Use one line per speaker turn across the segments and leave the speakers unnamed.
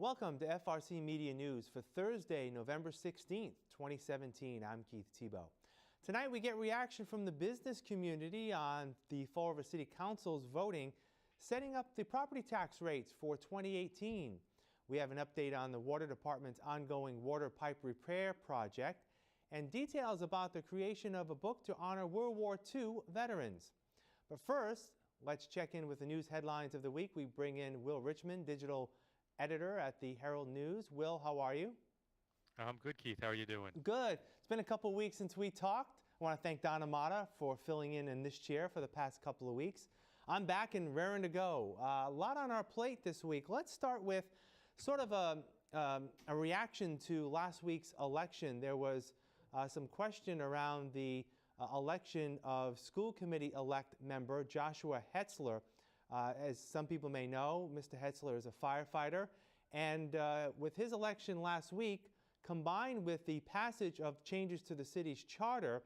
Welcome to FRC Media News for Thursday, November 16th, 2017. I'm Keith Tebow. Tonight we get reaction from the business community on the Fall River City Council's voting setting up the property tax rates for 2018. We have an update on the Water Department's ongoing water pipe repair project and details about the creation of a book to honor World War II veterans. But first, let's check in with the news headlines of the week. We bring in Will Richmond, digital editor at the Herald News. Will, how are you?
I'm good, Keith. How are you doing?
Good. It's been a couple of weeks since we talked. I want to thank Don Amata for filling in this chair for the past couple of weeks. I'm back and raring to go. A lot on our plate this week. Let's start with sort of a reaction to last week's election. There was some question around the election of school committee elect member Joshua Hetzler. As some people may know, Mr. Hetzler is a firefighter, and with his election last week, combined with the passage of changes to the city's charter,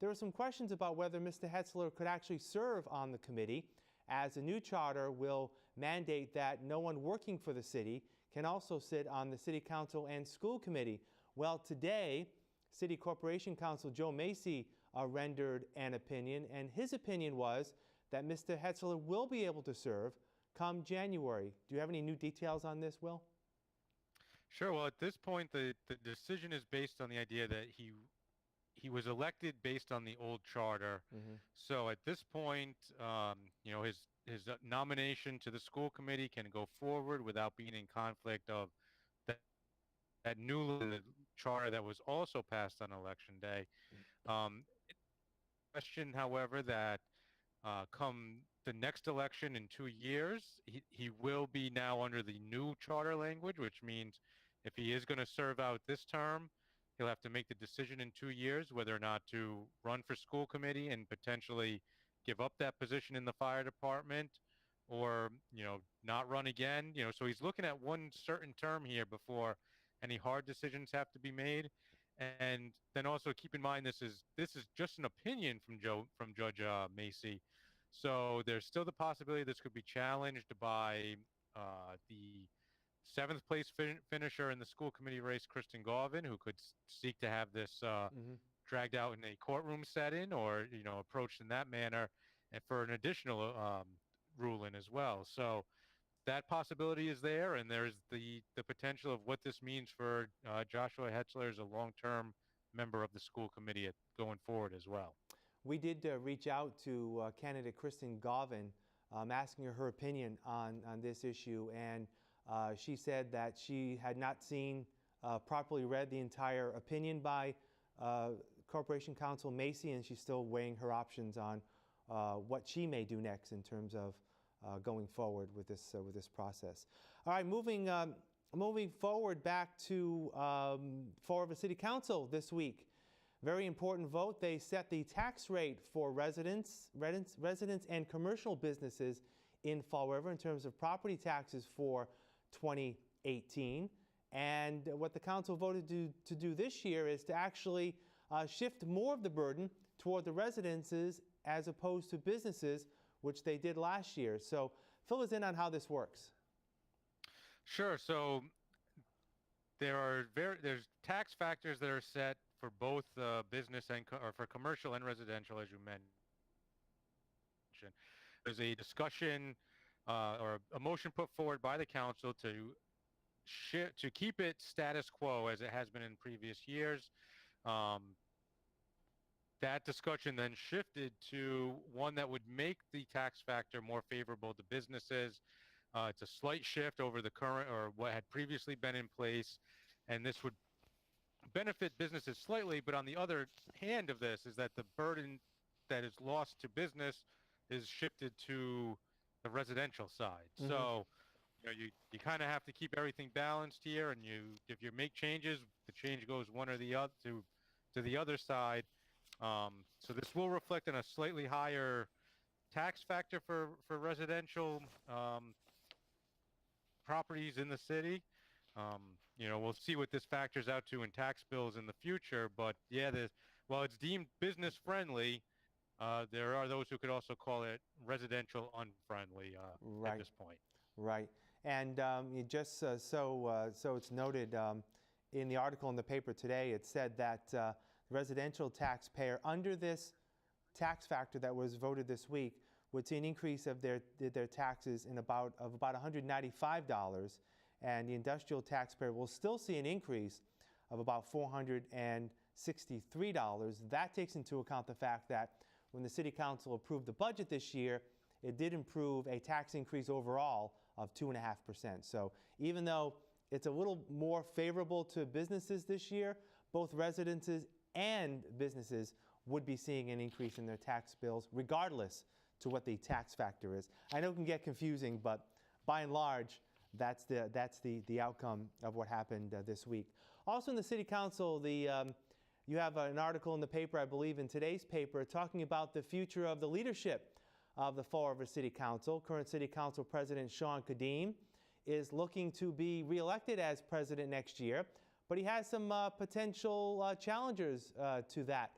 there were some questions about whether Mr. Hetzler could actually serve on the committee, as the new charter will mandate that no one working for the city can also sit on the city council and school committee. Well, today, City Corporation Counsel Joe Macy rendered an opinion, and his opinion was that Mr. Hetzler will be able to serve come January. Do you have any new details on this, Will?
Sure. Well, at this point, the decision is based on the idea that he was elected based on the old charter. So at this point, his nomination to the school committee can go forward without being in conflict of that new charter that was also passed on election day. Question, however, that come the next election in 2 years, he will be now under the new charter language, which means if he is going to serve out this term, he'll have to make the decision in 2 years whether or not to run for school committee and potentially give up that position in the fire department, or not run again. So he's looking at one certain term here before any hard decisions have to be made. And then also keep in mind, this is just an opinion from Judge Macy. So there's still the possibility this could be challenged by the seventh place finisher in the school committee race, Kristen Garvin, who could seek to have this dragged out in a courtroom setting, or approached in that manner, and for an additional ruling as well. So that possibility is there, and there's the potential of what this means for Joshua Hetzler as a long-term member of the school committee going forward as well.
We did reach out to candidate Kristen Garvin, asking her opinion on this issue, and she said that she had not seen, properly read the entire opinion by Corporation Counsel Macy, and she's still weighing her options on what she may do next in terms of going forward with this process. All right, moving forward back to Fall River City Council this week. Very important vote. They set the tax rate for residents and commercial businesses in Fall River in terms of property taxes for 2018. And what the council voted to do this year is to actually shift more of the burden toward the residences as opposed to businesses, which they did last year. So fill us in on how this works.
Sure. So there's tax factors that are set for both business or for commercial and residential, as you mentioned. There's a discussion or a motion put forward by the council to keep it status quo as it has been in previous years. That discussion then shifted to one that would make the tax factor more favorable to businesses. It's a slight shift over the current or what had previously been in place, and this would benefit businesses slightly, but on the other hand of this is that the burden that is lost to business is shifted to the residential side. So you kind of have to keep everything balanced here, and if you make changes, the change goes one or the other to the other side. So this will reflect on a slightly higher tax factor for residential properties in the city. We'll see what this factors out to in tax bills in the future. But yeah, while it's deemed business friendly, there are those who could also call it residential unfriendly at this point.
Right. And so it's noted in the article in the paper today, it said that the residential taxpayer under this tax factor that was voted this week would see an increase of their taxes of about $195, and the industrial taxpayer will still see an increase of about $463. That takes into account the fact that when the City Council approved the budget this year, it did improve a tax increase overall of 2.5%. So even though it's a little more favorable to businesses this year, both residences and businesses would be seeing an increase in their tax bills regardless to what the tax factor is. I know it can get confusing, but by and large, that's the outcome of what happened this week. Also in the City Council, you have an article in the paper, I believe in today's paper, talking about the future of the leadership of the Fall River City Council. Current City Council President Sean Kadim is looking to be reelected as president next year, but he has some potential challengers to that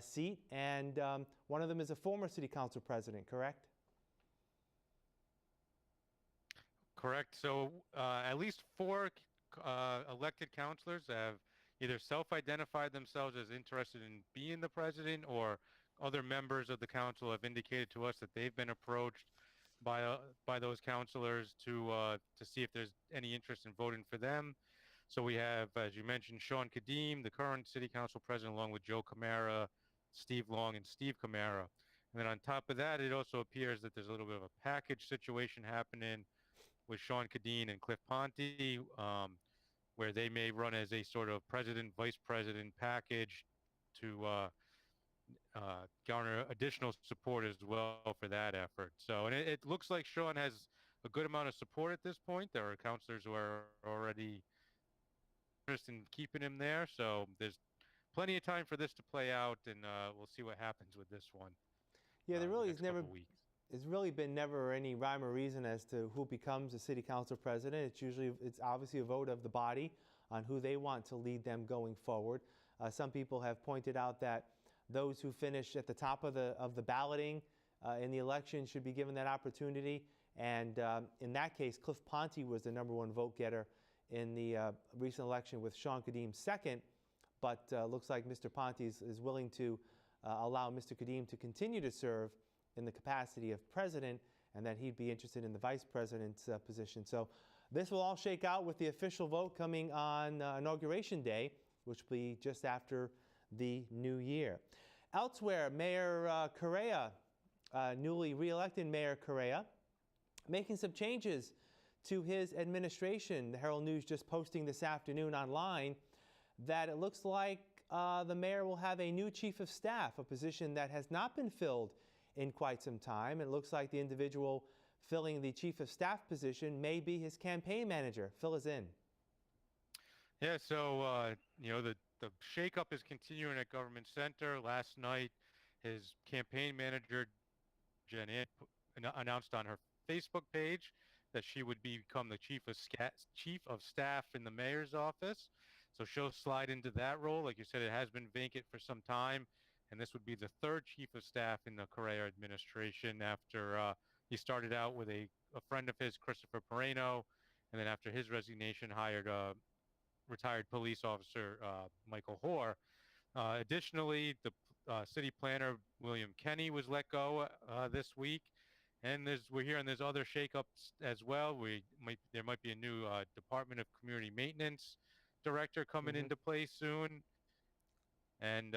seat, and one of them is a former City Council president, correct?
Correct. So at least 4 elected councilors have either self-identified themselves as interested in being the president, or other members of the council have indicated to us that they've been approached by those councilors to see if there's any interest in voting for them. So we have, as you mentioned, Sean Kadim, the current City Council president, along with Joe Camara, Steve Long, and Steve Camara. And then on top of that, it also appears that there's a little bit of a package situation happening with Sean Kadim and Cliff Ponte, where they may run as a sort of president-vice president package to garner additional support as well for that effort. So, and it looks like Sean has a good amount of support at this point. There are councilors who are already interested in keeping him there. So there's plenty of time for this to play out, and we'll see what happens with this one.
Yeah, there really
is
never been any rhyme or reason as to who becomes a City Council president. It's obviously a vote of the body on who they want to lead them going forward. Some people have pointed out that those who finish at the top of the balloting in the election should be given that opportunity. And in that case, Cliff Ponte was the #1 vote getter in the recent election, with Sean Kadim second. But looks like Mr. Ponte is willing to allow Mr. Kadim to continue to serve in the capacity of president, and that he'd be interested in the vice president's position. So this will all shake out with the official vote coming on Inauguration Day, which will be just after the new year. Elsewhere, Mayor Correa, newly reelected Mayor Correa, making some changes to his administration. The Herald News just posting this afternoon online that it looks like the mayor will have a new chief of staff, a position that has not been filled in quite some time. It looks like the individual filling the chief of staff position may be his campaign manager. Fill us in.
Yeah, so the shakeup is continuing at Government Center. Last night, his campaign manager Jen announced on her Facebook page that she would become the chief of staff in the mayor's office. So she'll slide into that role. Like you said, it has been vacant for some time, and this would be the 3rd chief of staff in the Correa administration after he started out with a friend of his, Christopher Pereno, and then after his resignation hired retired police officer Michael Hoare. Additionally, the city planner William Kenny was let go this week, and we're hearing there's other shakeups as well. There might be a new Department of Community Maintenance director coming into play soon, and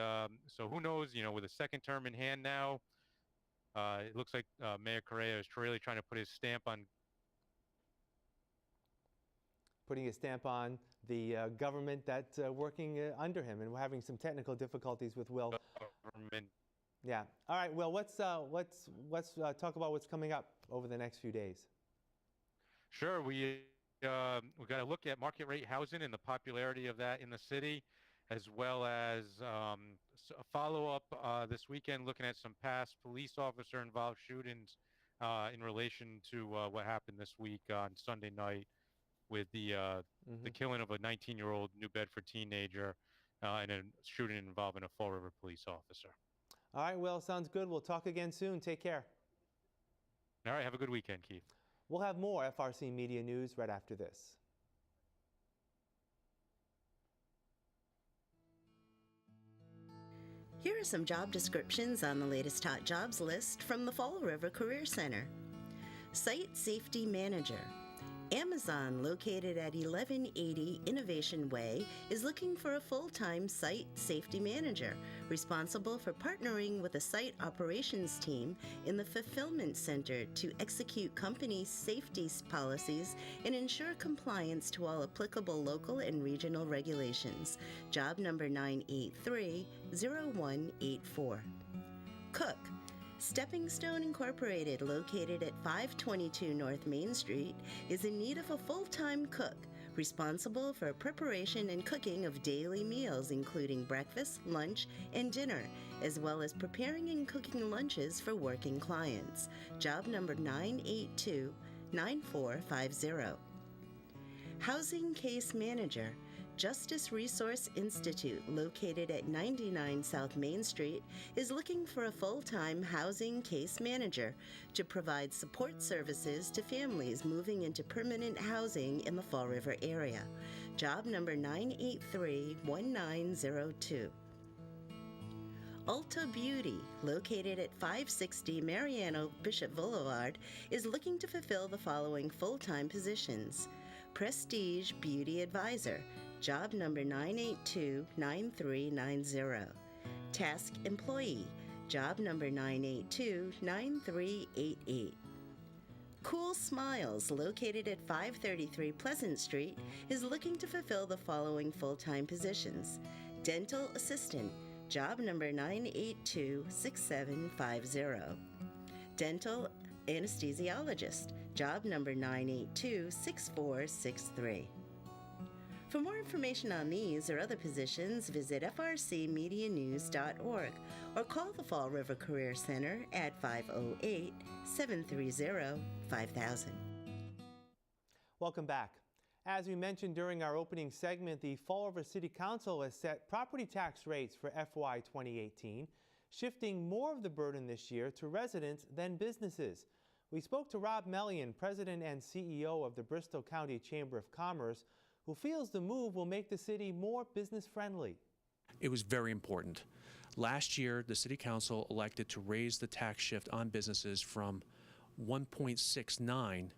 so who knows? With a second term in hand now, it looks like Mayor Correa is really trying to put his stamp on.
Putting a stamp on the government that's working under him, and we're having some technical difficulties with Will.
Government.
Yeah. All right. Well, let's talk about what's coming up over the next few days.
Sure. We've got to look at market rate housing and the popularity of that in the city, as well as a follow-up this weekend looking at some past police officer involved shootings in relation to what happened this week on Sunday night with the killing of a 19-year-old New Bedford teenager and a shooting involving a Fall River police officer.
All right, well, sounds good. We'll talk again soon. Take care.
All right, have a good weekend, Keith.
We'll have more FRC Media News right after this.
Here are some job descriptions on the latest hot jobs list from the Fall River Career Center. Site Safety Manager. Amazon, located at 1180 Innovation Way, is looking for a full-time site safety manager responsible for partnering with a site operations team in the fulfillment center to execute company safety policies and ensure compliance to all applicable local and regional regulations. Job number 983-0184. Cook. Stepping Stone Incorporated, located at 522 North Main Street, is in need of a full-time cook responsible for preparation and cooking of daily meals, including breakfast, lunch, and dinner, as well as preparing and cooking lunches for working clients. Job number 982-9450. Housing Case Manager. Justice Resource Institute, located at 99 South Main Street, is looking for a full-time housing case manager to provide support services to families moving into permanent housing in the Fall River area. Job number 983-1902. Ulta Beauty, located at 560 Mariano Bishop Boulevard, is looking to fulfill the following full-time positions. Prestige Beauty Advisor. Job number 982-9390. Task Employee. Job number 982-9388. Cool Smiles, located at 533 Pleasant Street, is looking to fulfill the following full-time positions. Dental Assistant. Job number 982-6750. Dental Anesthesiologist. Job number 982-6463. For more information on these or other positions, visit frcmedianews.org or call the Fall River Career Center at 508-730-5000.
Welcome back. As we mentioned during our opening segment, the Fall River City Council has set property tax rates for FY 2018, shifting more of the burden this year to residents than businesses. We spoke to Rob Mellion, President and CEO of the Bristol County Chamber of Commerce, who feels the move will make the city more business-friendly.
It was very important. Last year, the City Council elected to raise the tax shift on businesses from 1.69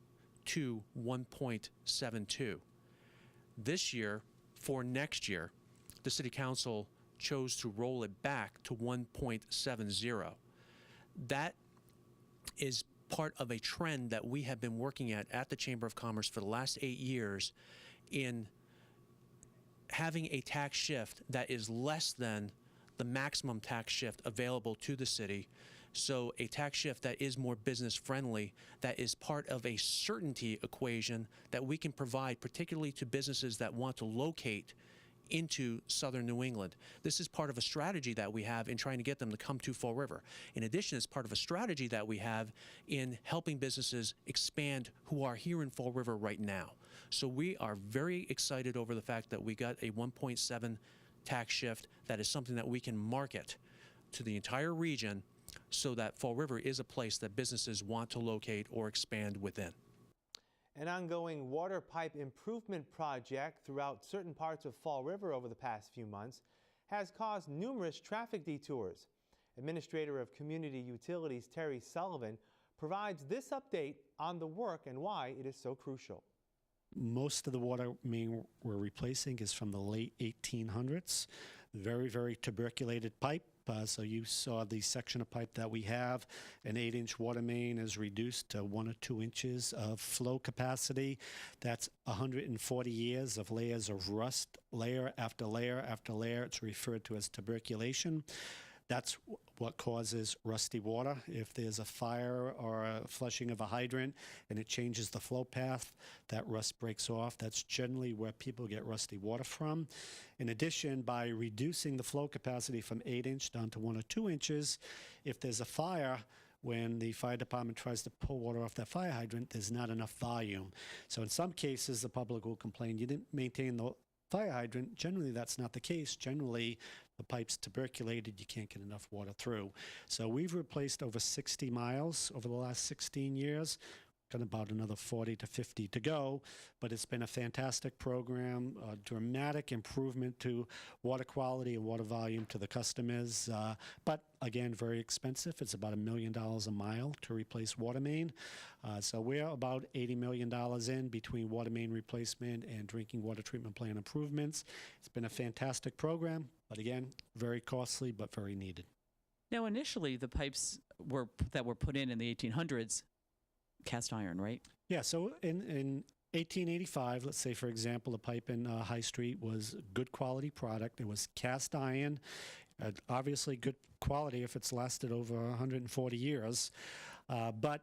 to 1.72. This year, for next year, the City Council chose to roll it back to 1.70. That is part of a trend that we have been working at the Chamber of Commerce for the last 8 years in having a tax shift that is less than the maximum tax shift available to the city. So a tax shift that is more business friendly, that is part of a certainty equation that we can provide particularly to businesses that want to locate into southern New England. This is part of a strategy that we have in trying to get them to come to Fall River. In addition, it's part of a strategy that we have in helping businesses expand who are here in Fall River right now. So we are very excited over the fact that we got a 1.7 tax shift that is something that we can market to the entire region so that Fall River is a place that businesses want to locate or expand within.
An ongoing water pipe improvement project throughout certain parts of Fall River over the past few months has caused numerous traffic detours. Administrator of Community Utilities Terry Sullivan provides this update on the work and why it is so crucial.
Most of the water main we're replacing is from the late 1800s. Very, very tuberculated pipe. So you saw the section of pipe that we have. An 8-inch water main is reduced to 1 or 2 inches of flow capacity. That's 140 years of layers of rust, layer after layer after layer. It's referred to as tuberculation. That's what causes rusty water. If there's a fire or a flushing of a hydrant and it changes the flow path, that rust breaks off. That's generally where people get rusty water from. In addition, by reducing the flow capacity from 8-inch down to 1 or 2 inches, if there's a fire, when the fire department tries to pull water off that fire hydrant, there's not enough volume. So in some cases, the public will complain, you didn't maintain the fire hydrant. Generally, that's not the case. Generally, the pipe's tuberculated, you can't get enough water through. So we've replaced over 60 miles over the last 16 years. got about another 40 to 50 to go, but it's been a fantastic program, a dramatic improvement to water quality and water volume to the customers, but again, very expensive. It's about $1 million a mile to replace water main. So we're about $80 million in between water main replacement and drinking water treatment plant improvements. It's been a fantastic program, but again, very costly, but very needed.
Now, initially, the pipes that were put in the 1800s, cast iron, right?
Yeah, so in 1885, let's say, for example, the pipe in High Street was a good quality product. It was cast iron, obviously good quality if it's lasted over 140 years. But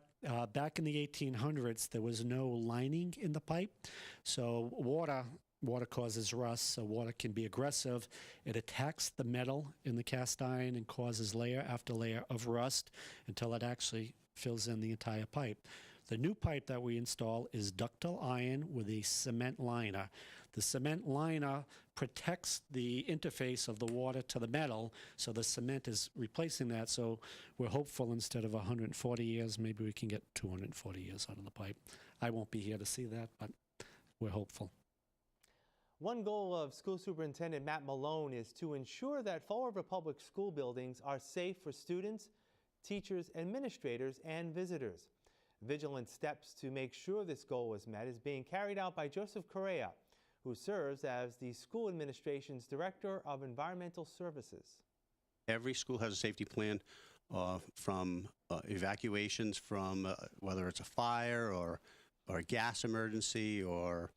back in the 1800s, there was no lining in the pipe. So water causes rust, so water can be aggressive. It attacks the metal in the cast iron and causes layer after layer of rust until it actually fills in the entire pipe. The new pipe that we install is ductile iron with a cement liner. The cement liner protects the interface of the water to the metal, so the cement is replacing that. So we're hopeful instead of 140 years, maybe we can get 240 years out of the pipe. I won't be here to see that, but we're hopeful.
One goal of School Superintendent Matt Malone is to ensure that Fall River Public School buildings are safe for students, teachers, administrators, and visitors. Vigilant steps to make sure this goal is met is being carried out by Joseph Correa, who serves as the school administration's Director of Environmental Services.
Every school has a safety plan from evacuations from whether it's a fire or a gas emergency or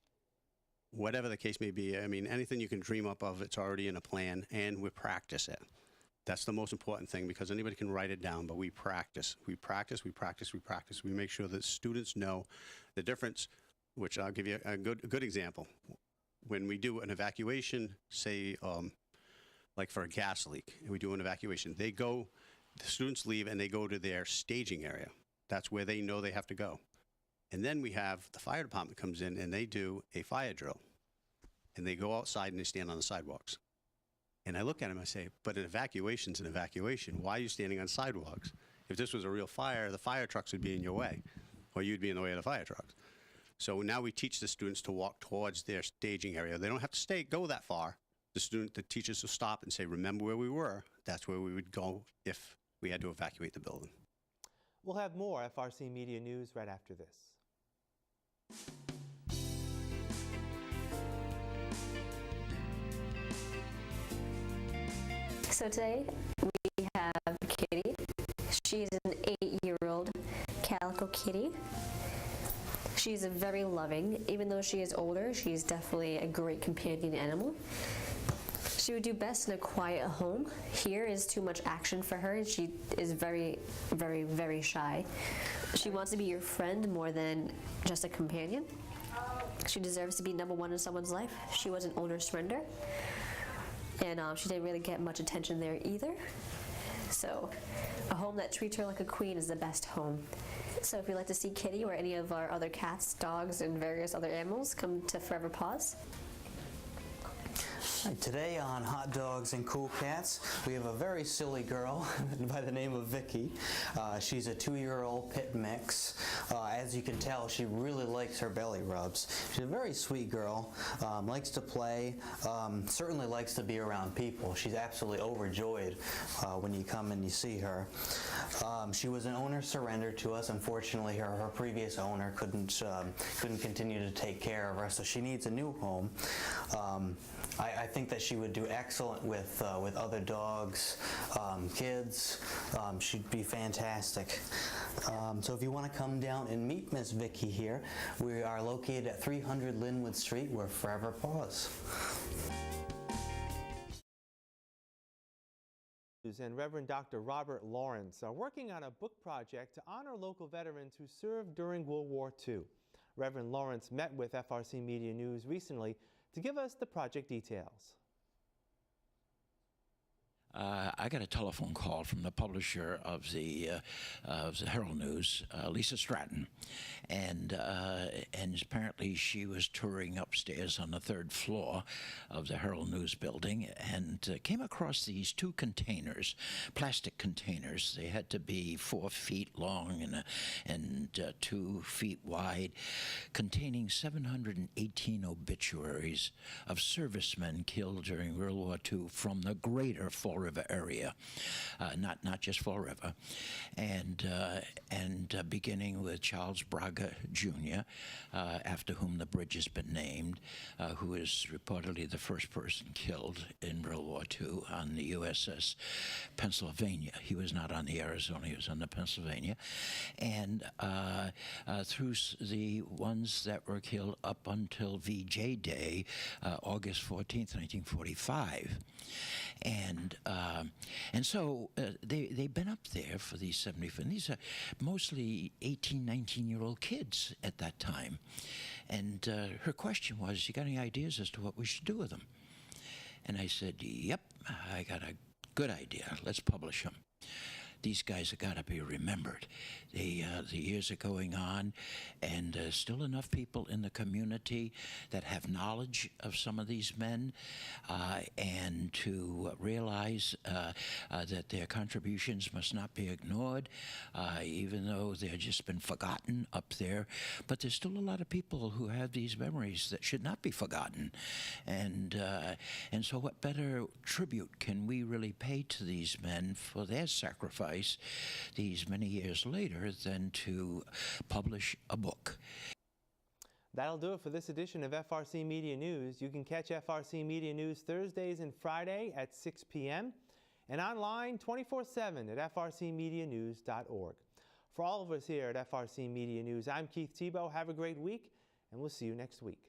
whatever the case may be. I mean, anything you can dream up of, it's already in a plan, and we practice it. That's the most important thing, because anybody can write it down, but we practice. We practice, we practice, we practice. We make sure that students know the difference, which I'll give you a good example. When we do an evacuation, say, like for a gas leak, and we do an evacuation, the students leave and they go to their staging area. That's where they know they have to go. And then we have the fire department comes in and they do a fire drill. And they go outside and they stand on the sidewalks. And I look at them and I say, but an evacuation's an evacuation. Why are you standing on sidewalks? If this was a real fire, the fire trucks would be in your way, or you'd be in the way of the fire trucks. So now we teach the students to walk towards their staging area. They don't have to go that far. The teachers will stop and say, remember where we were. That's where we would go if we had to evacuate the building.
We'll have more FRC Media News right after this.
So today we have Kitty. She's an 8-year-old calico kitty. She's very loving. Even though she is older, she's definitely a great companion animal. She would do best in a quiet home. Here is too much action for her, and she is very, very, very shy. She wants to be your friend more than just a companion. She deserves to be number one in someone's life. She was an owner surrender, and she didn't really get much attention there either. So a home that treats her like a queen is the best home. So if you'd like to see Kitty or any of our other cats, dogs, and various other animals, come to Forever Paws.
Today on Hot Dogs and Cool Cats, we have a very silly girl by the name of Vicky. She's a 2-year-old pit mix. As you can tell, she really likes her belly rubs. She's a very sweet girl, likes to play, certainly likes to be around people. She's absolutely overjoyed when you come and you see her. She was an owner surrender to us. Unfortunately, her previous owner couldn't continue to take care of her, so she needs a new home. I think that she would do excellent with other dogs, kids. She'd be fantastic. So if you want to come down and meet Miss Vicky here, we are located at 300 Linwood Street. We're Forever Paws.
And Reverend Dr. Robert Lawrence are working on a book project to honor local veterans who served during World War II. Reverend Lawrence met with FRC Media News recently to give us the project details.
I got a telephone call from the publisher of the Herald News, Lisa Stratton, and apparently she was touring upstairs on the 3rd floor of the Herald News building and came across these 2 containers, plastic containers. They had to be 4 feet long and 2 feet wide, containing 718 obituaries of servicemen killed during World War II from the greater Fall River area, not just Fall River, and beginning with Charles Braga Jr., after whom the bridge has been named, who is reportedly the first person killed in World War II on the USS Pennsylvania. He was not on the Arizona, he was on the Pennsylvania, and through the ones that were killed up until VJ Day, August 14th, 1945. And so they've been up there for these 75, and these are mostly 18, 19-year-old kids at that time. And her question was, you got any ideas as to what we should do with them? And I said, yep, I got a good idea. Let's publish them. These guys have got to be remembered. The years are going on, and still enough people in the community that have knowledge of some of these men and to realize that their contributions must not be ignored, even though they've just been forgotten up there. But there's still a lot of people who have these memories that should not be forgotten. And so what better tribute can we really pay to these men for their sacrifice these many years later than to publish a book?
That'll do it for this edition of FRC Media News. You can catch FRC Media News Thursdays and Friday at 6 p.m. and online 24/7 at frcmedianews.org. For all of us here at FRC Media News, I'm Keith Tebow. Have a great week, and we'll see you next week.